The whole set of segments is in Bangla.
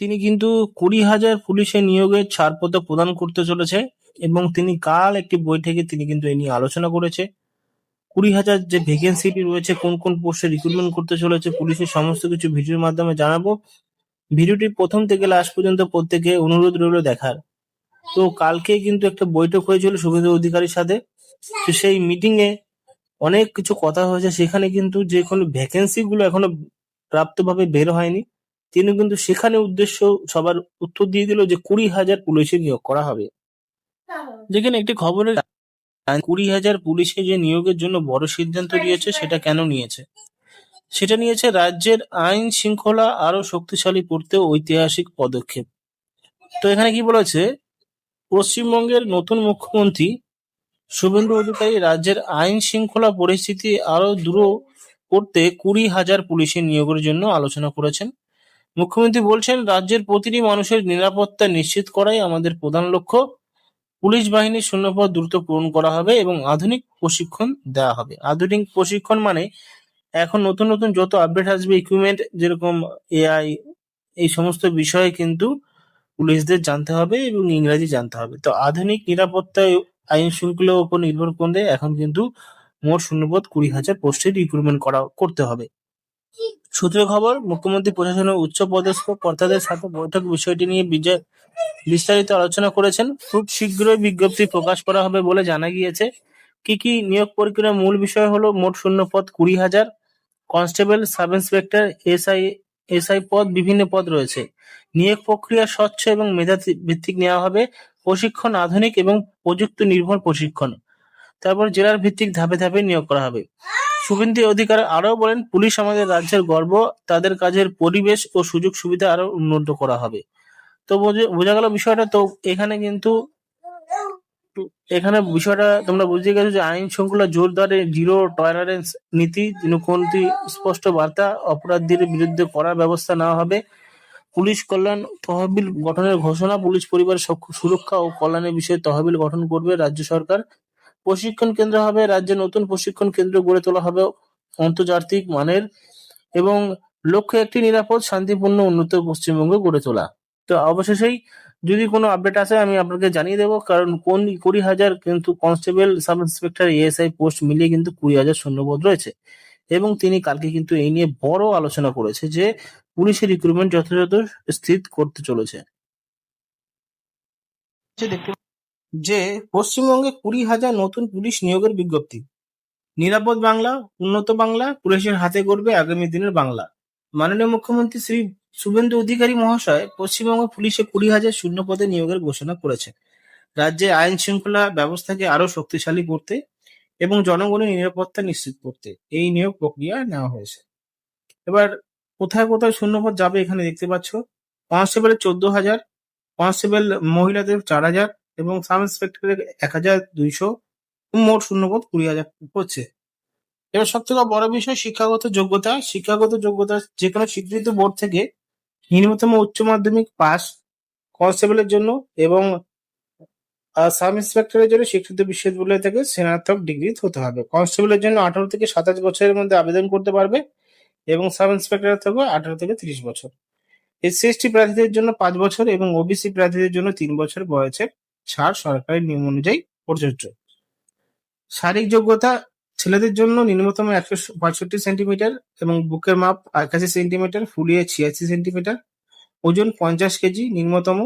তিনি কিন্তু 20,000 পুলিশে নিয়োগের ছাড়পত্র প্রদান করতে চলেছে এবং তিনি কাল একটি বৈঠকে তিনি কিন্তু এই নিয়ে আলোচনা করেছে। 20,000 যে ভ্যাকেন্সিটি রয়েছে, কোন কোন পোস্টে রিক্রুটমেন্ট করতে চলেছে পুলিশের, সমস্ত কিছু ভিডিওর মাধ্যমে জানাবো। ভিডিওটি প্রথম থেকে লাস্ট পর্যন্ত প্রত্যেকে অনুরোধ রইল দেখার। তো কালকে কিন্তু একটা বৈঠক হয়েছিল শুভেন্দু অধিকারীর সাথে। তো সেই মিটিং এ অনেক কিছু কথা হয়েছে, সেখানে কিন্তু যে কোনো ভ্যাকেন্সি গুলো এখনো প্রাপ্তভাবে বের হয়নি। তিনি কিন্তু সেখানে উদ্দেশ্য সবার উত্তর দিয়ে দিল যে 20,000 পুলিশে নিয়োগ করা হবে। যেখানে একটি খবরের 20,000 পুলিশে যে নিয়োগের জন্য বড় সিদ্ধান্ত নিয়েছে, সেটা কেন নিয়েছে? সেটা নিয়েছে রাজ্যের আইন শৃঙ্খলা আরো শক্তিশালী করতে ঐতিহাসিক পদক্ষেপ। তো এখানে কি বলেছে, পশ্চিমবঙ্গের নতুন মুখ্যমন্ত্রী শুভেন্দু অধিকারী রাজ্যের আইন শৃঙ্খলা পরিস্থিতি আরো দৃঢ় করতে 20,000 পুলিশে নিয়োগের জন্য আলোচনা করেছেন। মুখ্যমন্ত্রী বলছেন, রাজ্যের প্রতিটি মানুষের নিরাপত্তা নিশ্চিত করাই আমাদের প্রধান লক্ষ্য। পুলিশ বাহিনীর শূন্যপদ দ্রুত পূরণ করা হবে এবং আধুনিক প্রশিক্ষণ দেওয়া হবে। আধুনিক প্রশিক্ষণ মানে এখন নতুন নতুন যত আপডেট আসবে, ইকুইপমেন্ট যেরকম এআই, এই সমস্ত বিষয়ে কিন্তু পুলিশদের জানতে হবে এবং ইংরাজি জানতে হবে। তো আধুনিক নিরাপত্তায় আইন শৃঙ্খলার উপর নির্ভর করে এখন কিন্তু মোট শূন্যপদ 20,000 পোস্টে রিক্রুটমেন্ট করতে হবে। সূত্রের খবর, মুখ্যমন্ত্রী প্রশাসনের উচ্চ পদস্থ কর্তাদের সাথে বৈঠক বিষয়টি নিয়ে বিস্তারিত আলোচনা করেছেন। খুব শীঘ্রই বিজ্ঞপ্তি প্রকাশ করা হবে বলে জানা গিয়েছে। কি কি নিয়োগ প্রক্রিয়ার মূল বিষয় হলো, মোট শূন্যপদ 20,000, কনস্টেবল, সাব ইন্সপেক্টর, এসআই পদ, বিভিন্ন পদ রয়েছে। নিয়োগ প্রক্রিয়া স্বচ্ছ এবং মেধা ভিত্তিক নেওয়া হবে। প্রশিক্ষণ আধুনিক এবং প্রযুক্তি নির্ভর প্রশিক্ষণ। তারপর জেলার ভিত্তিক ধাপে ধাপে নিয়োগ করা হবে। শুভেন্দু অধিকারী আরও বলেন, পুলিশ আমাদের রাজ্যের গর্ব, তাদের কাজের পরিবেশ ও সুযোগ সুবিধা আরো উন্নত করা হবে। তো বোঝা গেল বিষয়টা। তো এখানে কিন্তু বিষয়টা তোমরা বুঝতে গেছো যে আইন শৃঙ্খলা জোরদারে জিরো টলারেন্স নীতি, মুখ্যমন্ত্রী স্পষ্ট বার্তা, অপরাধীদের বিরুদ্ধে কড়া ব্যবস্থা নেওয়া হবে। পুলিশ কল্যাণ তহবিল গঠনের ঘোষণা, পুলিশ পরিবারের সুরক্ষা ও কল্যাণের বিষয়ে তহবিল গঠন করবে রাজ্য সরকার। প্রশিক্ষণ কেন্দ্র হবে, রাজ্যে নতুন প্রশিক্ষণ কেন্দ্র গড়ে তোলা হবে আন্তর্জাতিক মানের, এবং লক্ষ্য একটি নিরাপদ, শান্তিপূর্ণ, উন্নত পশ্চিমবঙ্গ গড়ে তোলা। তো অবশেষেই যদি কোনো আপডেট আসে আমি আপনাকে জানিয়ে দেবো, কারণ 20,000 কিন্তু constable, sub inspector, ASI post মিলিয়ে কিন্তু 20,000 শূন্যপদ রয়েছে। এবং তিনি কালকে কিন্তু এই নিয়ে বড় আলোচনা করেছে যে পুলিশের রিক্রুটমেন্ট যথাযথ স্থির করতে চলেছে। দেখতে যে পশ্চিমবঙ্গে 20,000 নতুন পুলিশ নিয়োগের বিজ্ঞপ্তি। নিরাপদ বাংলা, উন্নত বাংলা, পুলিশের হাতে গড়বে আগামী দিনের বাংলা। মাননীয় মুখ্যমন্ত্রী শ্রী শুভেন্দু অধিকারী মহাশয় পশ্চিমবঙ্গ পুলিশে 20,000 শূন্য পদে নিয়োগের ঘোষণা করেছেন। রাজ্যে আইন শৃঙ্খলা ব্যবস্থাকে আরো শক্তিশালী করতে এবং জনগণের নিরাপত্তা নিশ্চিত করতে এই নিয়োগ প্রক্রিয়া নেওয়া হয়েছে। এবার কোথায় কোথায় শূন্যপদ যাবে এখানে দেখতে পাচ্ছ। কনস্টেবলের 14,000, কনস্টেবল মহিলাদের 4,000 এবং সাব ইন্সপেক্টরের 1,200, মোট শূন্যপদ 20,000 হচ্ছে। এবার সব থেকে বড় বিষয় শিক্ষাগত যোগ্যতা। শিক্ষাগত যোগ্যতা যে কোনো স্বীকৃত বোর্ড থেকে নিম্নতম উচ্চ মাধ্যমিক পাস কনস্টেবলের জন্য, এবং সাব ইন্সপেক্টরের জন্য স্বীকৃত বিশ্ববিদ্যালয় থেকে স্নাতক ডিগ্রি হতে হবে। কনস্টেবলের জন্য 18 থেকে 27 বছরের মধ্যে আবেদন করতে পারবে এবং সাব ইন্সপেক্টরের থেকে 18 থেকে 30 বছর। এসসি/এসটি প্রার্থীদের জন্য 5 বছর এবং ওবিসি প্রার্থীদের জন্য 3 বছর বয়সের ছাড় সরকারি নিয়ম অনুযায়ী প্রযোজ্য। শারীরিক যোগ্যতা, ছেলেদের জন্য নিম্নতম 165 সেন্টিমিটার এবং বুকের মাপ 81 সেন্টিমিটার, ফুলিয়ে 86 সেন্টিমিটার, ওজন 50 কেজি নিম্নতম,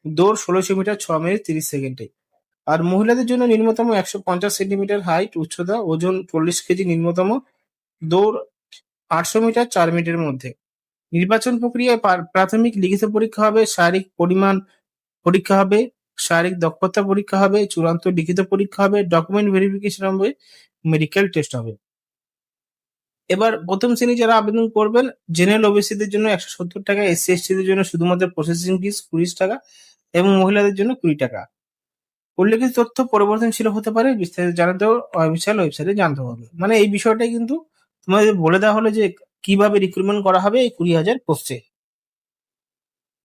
দৌড় 1600 মিটার 6 মিনিট 30 সেকেন্ডে। আর মহিলাদের জন্য নিম্নতম 150 সেন্টিমিটার হাইট, উচ্চতা, ওজন 40 কেজি নিম্নতম, দৌড় 800 মিটার 4 মিনিটের মধ্যে। নির্বাচন প্রক্রিয়ায় প্রাথমিক লিখিত পরীক্ষা হবে, শারীরিক পরিমাণ পরীক্ষা হবে, শারীরিক দক্ষতা পরীক্ষা হবে, চূড়ান্ত লিখিত পরীক্ষা হবে, ডকুমেন্ট ভেরিফিকেশন হবে, মেডিকেল টেস্ট হবে। এবার প্রথম শ্রেণী যারা আবেদন করবেন, জেনারেল ওবিসিদের জন্য 170 টাকা, এসসি/এসটিদের জন্য শুধুমাত্র প্রসেসিং ফিস 20 টাকা এবং মহিলাদের জন্য 20 টাকা। উল্লেখিত তথ্য পরিবর্তনশীল হতে পারে, বিস্তারিত জানাতে অফিসিয়াল ওয়েবসাইটে জানতে হবে। মানে এই বিষয়টাই কিন্তু তোমাদের বলে দেওয়া হলো যে কিভাবে রিক্রুটমেন্ট করা হবে এই 20,000 পোস্টে।